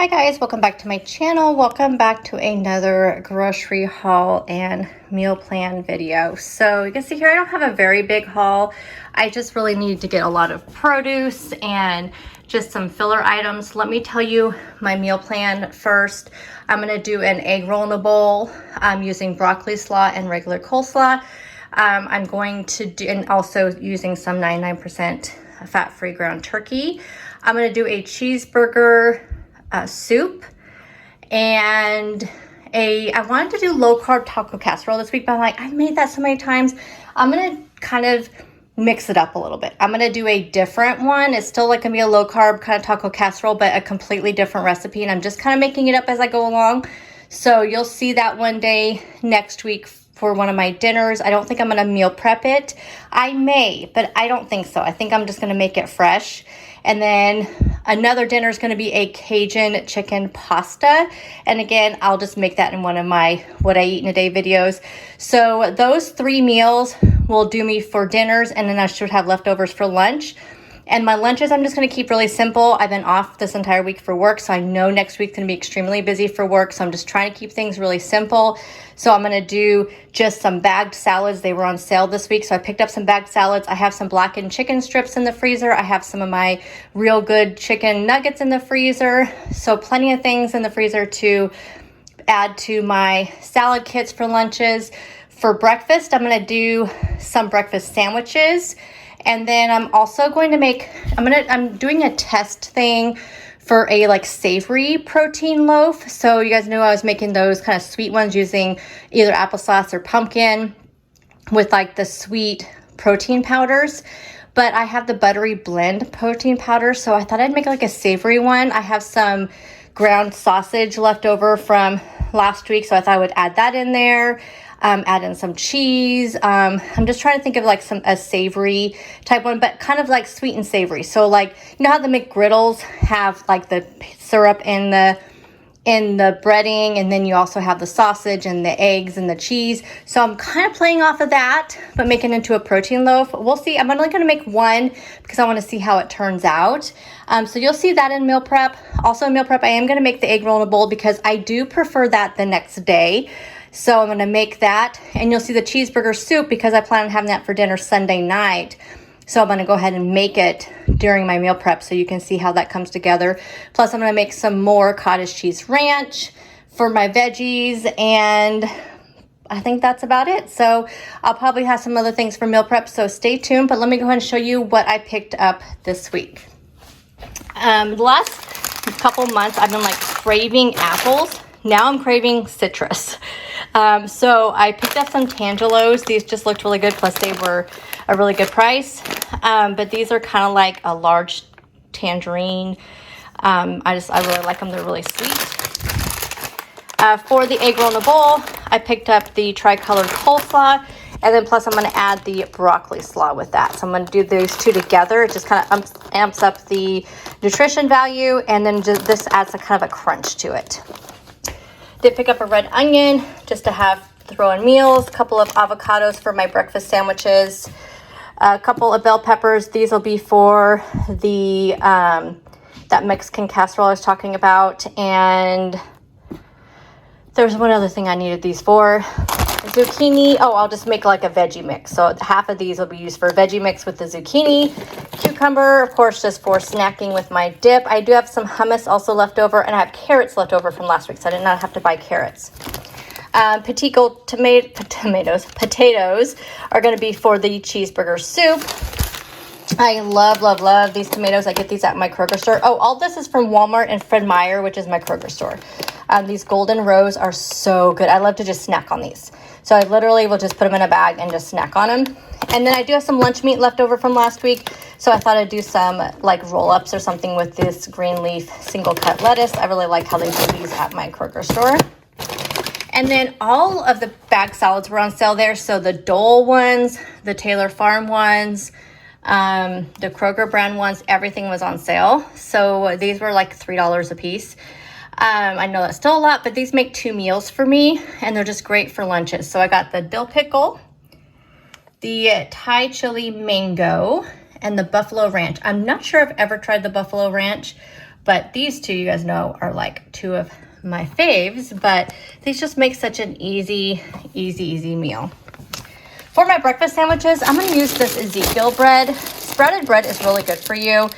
Hi guys, welcome back to my channel. Welcome back to another grocery haul and meal plan video. So you can see here I don't have a very big haul. I just really need to get a lot of produce and just some filler items. Let me tell you my meal plan first. I'm gonna do an egg roll in a bowl. I'm using broccoli slaw and regular coleslaw. I'm going to do, and also using some 99% fat-free ground turkey. I'm gonna do a cheeseburger soup, and I wanted to do low carb taco casserole this week, but I'm like, I've made that so many times. I'm gonna kind of mix it up a little bit. I'm gonna do a different one. It's still like gonna be a low carb kind of taco casserole, but a completely different recipe, and I'm just kind of making it up as I go along. So you'll see that one day next week for one of my dinners. I don't think I'm gonna meal prep it. I may, but I don't think so. I think I'm just gonna make it fresh. And then another dinner is going to be a Cajun chicken pasta. And again, I'll just make that in one of my what I eat in a day videos. So those 3 meals will do me for dinners, and then I should have leftovers for lunch. And my lunches, I'm just going to keep really simple. I've been off this entire week for work, so I know next week's going to be extremely busy for work. So I'm just trying to keep things really simple. So I'm going to do just some bagged salads. They were on sale this week, so I picked up some bagged salads. I have some blackened chicken strips in the freezer. I have some of my real good chicken nuggets in the freezer. So plenty of things in the freezer to add to my salad kits for lunches. For breakfast, I'm going to do some breakfast sandwiches. And then I'm also going to make, I'm doing a test thing for a like savory protein loaf. So you guys know I was making those kind of sweet ones using either applesauce or pumpkin with like the sweet protein powders. But I have the buttery blend protein powder, so I thought I'd make like a savory one. I have some ground sausage left over from last week, so I thought I would add that in there. Add in some cheese. I'm just trying to think of like a savory type one, but kind of like sweet and savory. So like, you know how the McGriddles have like the syrup in the breading, and then you also have the sausage and the eggs and the cheese. So I'm kind of playing off of that, but making it into a protein loaf. We'll see. I'm only going to make one because I want to see how it turns out. So you'll see that in meal prep. Also in meal prep, I am going to make the egg roll in a bowl because I do prefer that the next day. So I'm going to make that, and you'll see the cheeseburger soup because I plan on having that for dinner Sunday night. So I'm going to go ahead and make it during my meal prep so you can see how that comes together. Plus I'm going to make some more cottage cheese ranch for my veggies, and I think that's about it. So I'll probably have some other things for meal prep, so stay tuned. But let me go ahead and show you what I picked up this week. The last couple months I've been like craving apples. Now I'm craving citrus. So I picked up some Tangelos. These just looked really good. Plus they were a really good price. But these are kind of like a large tangerine. I really like them. They're really sweet. For the egg roll in a bowl, I picked up the tricolored coleslaw. And then plus I'm going to add the broccoli slaw with that. So I'm going to do those two together. It just kind of amps up the nutrition value. And then just, this adds a kind of a crunch to it. Did pick up a red onion just to throw in meals, a couple of avocados for my breakfast sandwiches, a couple of bell peppers. These will be for the that Mexican casserole I was talking about. And there's one other thing I needed these for. Zucchini. Oh, I'll just make like a veggie mix. So half of these will be used for a veggie mix with the zucchini. Cucumber, of course, just for snacking with my dip. I do have some hummus also left over, and I have carrots left over from last week, so I did not have to buy carrots. Petico potatoes are going to be for the cheeseburger soup. I love these tomatoes. I get these at my Kroger store. Oh, all this is from Walmart and Fred Meyer, which is my Kroger store. These golden rows are so good. I love to just snack on these. So I literally will just put them in a bag and just snack on them. And then I do have some lunch meat left over from last week. So I thought I'd do some like roll-ups or something with this green leaf single cut lettuce. I really like how they do these at my Kroger store. And then all of the bag salads were on sale there. So the Dole ones, the Taylor Farm ones, the Kroger brand ones, everything was on sale. So these were like $3 a piece. I know that's still a lot, but these make 2 meals for me, and they're just great for lunches. So I got the dill pickle, the Thai chili mango, and the buffalo ranch. I'm not sure I've ever tried the buffalo ranch But these two, you guys know, are like two of my faves, but these just make such an easy meal. For my breakfast sandwiches, I'm gonna use this Ezekiel bread. Sprouted bread is really good for you.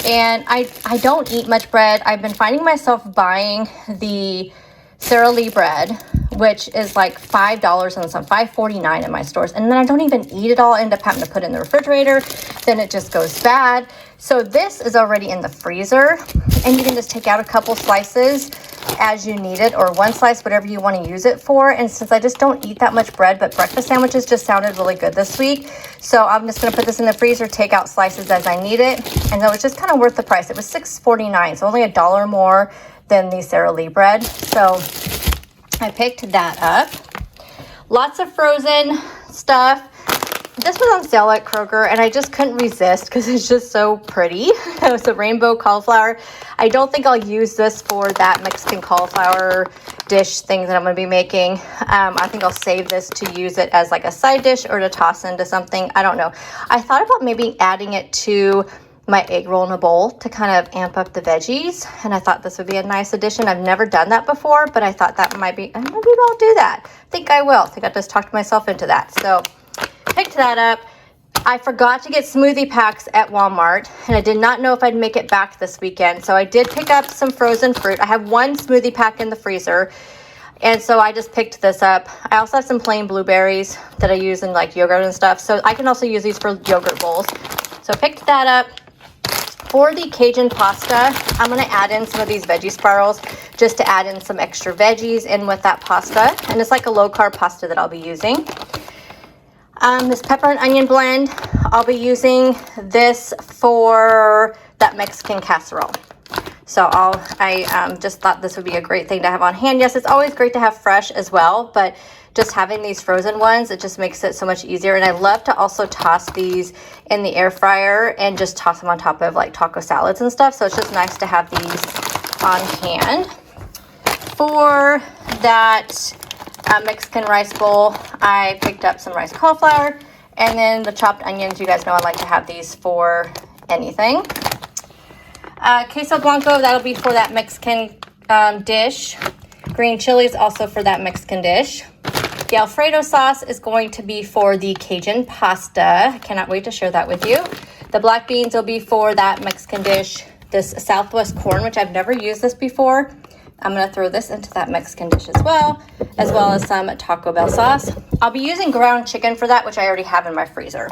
And I don't eat much bread. I've been finding myself buying the Sara Lee bread, which is like $5 and some $5.49 in my stores. And then I don't even eat it all. I end up having to put it in the refrigerator. Then it just goes bad. So this is already in the freezer, and you can just take out a couple slices as you need it, or one slice, whatever you want to use it for. And since I just don't eat that much bread, but breakfast sandwiches just sounded really good this week, so I'm just going to put this in the freezer, take out slices as I need it. And that was just kind of worth the price. It was $6.49, so only $1 more than the Sara Lee bread. So I picked that up. Lots of frozen stuff. This was on sale at Kroger, and I just couldn't resist because it's just so pretty. It was a rainbow cauliflower. I don't think I'll use this for that Mexican cauliflower dish thing that I'm going to be making. I think I'll save this to use it as like a side dish or to toss into something. I don't know. I thought about maybe adding it to my egg roll in a bowl to kind of amp up the veggies, and I thought this would be a nice addition. I've never done that before, but I thought that might be, maybe I'll do that. I think I will. I think I just talked myself into that. So picked that up. I forgot to get smoothie packs at Walmart, and I did not know if I'd make it back this weekend. So I did pick up some frozen fruit. I have one smoothie pack in the freezer, and so I just picked this up. I also have some plain blueberries that I use in like yogurt and stuff. So I can also use these for yogurt bowls. So I picked that up. For the Cajun pasta, I'm going to add in some of these veggie spirals just to add in some extra veggies in with that pasta. And it's like a low-carb pasta that I'll be using. This pepper and onion blend, I'll be using this for that Mexican casserole. So I just thought this would be a great thing to have on hand. Yes, it's always great to have fresh as well, but just having these frozen ones, it just makes it so much easier. And I love to also toss these in the air fryer and just toss them on top of like taco salads and stuff. So it's just nice to have these on hand. For that Mexican rice bowl, I picked up some rice cauliflower, and then the chopped onions. You guys know I like to have these for anything. Queso blanco, that'll be for that Mexican dish. Green chilies also for that Mexican dish. The Alfredo sauce is going to be for the Cajun pasta. I cannot wait to share that with you. The black beans will be for that Mexican dish. This Southwest corn, which I've never used this before, I'm going to throw this into that Mexican dish as well as some Taco Bell sauce. I'll be using ground chicken for that, which I already have in my freezer.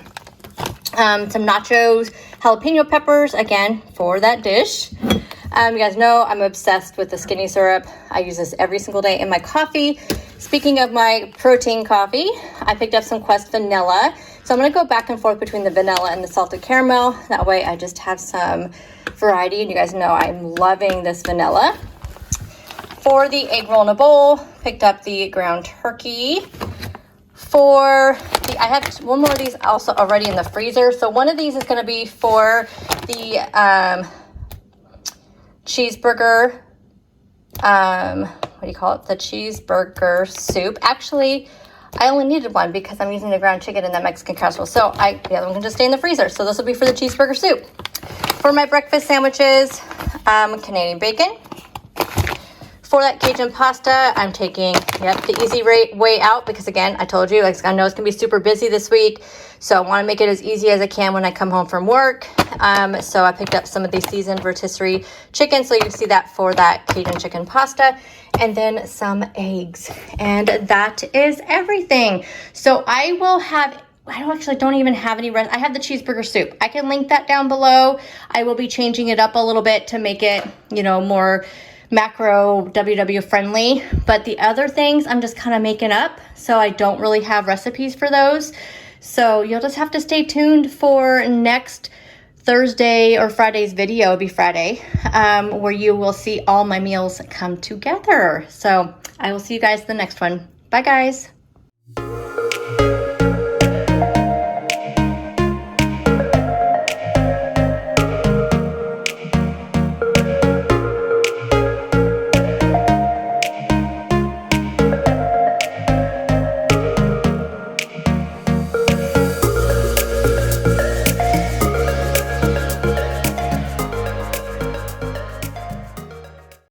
Some nachos, jalapeno peppers, again, for that dish. You guys know I'm obsessed with the skinny syrup. I use this every single day in my coffee. Speaking of my protein coffee, I picked up some Quest vanilla. So I'm going to go back and forth between the vanilla and the salted caramel. That way I just have some variety, and you guys know I'm loving this vanilla. For the egg roll in a bowl, picked up the ground turkey. I have one more of these also already in the freezer. So one of these is going to be for the cheeseburger, what do you call it? The cheeseburger soup. Actually, I only needed one because I'm using the ground chicken in the Mexican casserole. So the other one can just stay in the freezer. So this will be for the cheeseburger soup. For my breakfast sandwiches, Canadian bacon. For that Cajun pasta, I'm taking, the easy way out because, again, I told you, I know it's going to be super busy this week, so I want to make it as easy as I can when I come home from work. So I picked up some of the seasoned rotisserie chicken, so you can see that for that Cajun chicken pasta, and then some eggs. And that is everything. So I don't even have any rest. I have the cheeseburger soup. I can link that down below. I will be changing it up a little bit to make it, more macro WW friendly, but the other things I'm just kind of making up, so I don't really have recipes for those. So you'll just have to stay tuned for next Thursday or Friday's video. It'll be Friday, where you will see all my meals come together. So I will see you guys in the next one. Bye guys.